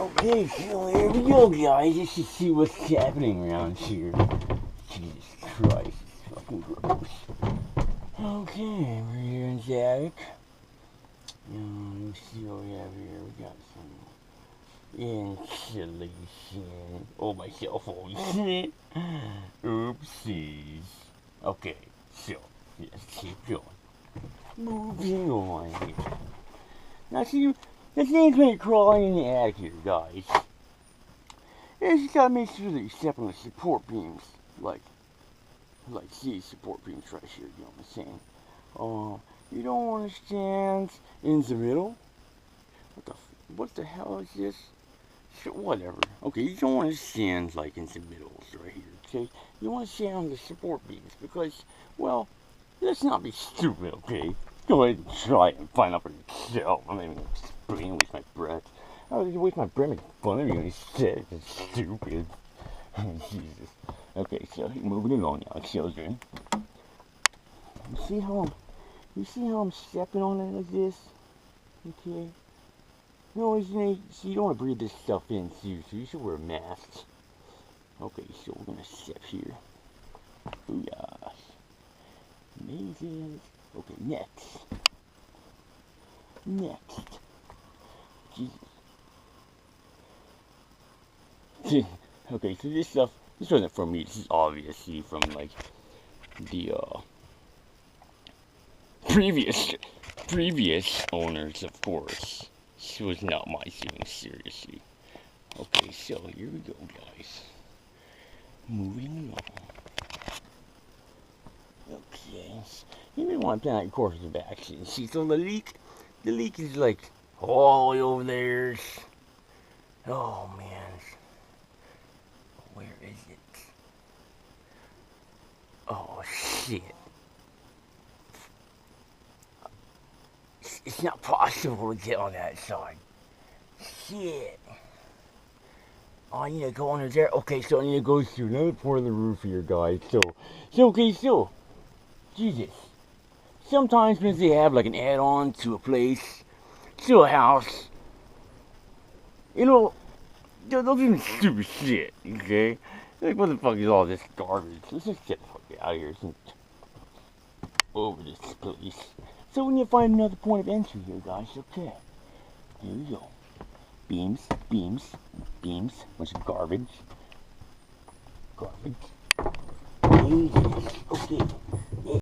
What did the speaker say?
Okay, so here we go, guys. Let's just see what's happening around here. Jesus Christ, it's fucking gross. Okay, we're here in Zadok. Let's see what we have here. We got some insulation. Oh, my cell phone. Oopsies. Okay, so let's keep going. Moving on here. Now, see, this thing's been crawling in the attic here, guys. You just gotta make sure that you step on the support beams, like these support beams right here, you know what I'm saying? You don't want to stand in the middle. What the hell is this? Shit, whatever. Okay, you don't want to stand like in the middle right here, okay? You want to stand on the support beams because, well, let's not be stupid, okay? Go ahead and try it and find out for yourself. I mean, brain waste my breath. I would waste my breath making fun of you when you said it's stupid. Jesus. Okay, so moving along now, children. You see how I'm stepping on it like this? Okay. You don't want to breathe this stuff in too, so you should wear masks. Okay, so we're gonna step here. Booyah. Amazing. Okay, next. Jesus. Okay, so this stuff, this wasn't from me. This is obviously from, like, the, previous owners, of course. This was not my doing, seriously. Okay, so here we go, guys. Moving along. Okay, you may want to plan out your course of action. See, so the leak is like all the way over there. Oh man, where is it? Oh shit! It's not possible to get on that side. Shit! Oh, I need to go under there. Okay, so I need to go through another part of the roof here, guys. So Jesus. Sometimes when they have like an add-on to a place, to a house, you know, they'll do stupid shit, okay? Like, what the fuck is all this garbage? Let's just get the fuck out of here and over this place. So we need to find another point of entry here, guys, okay? Here we go. Beams, bunch of garbage. Okay.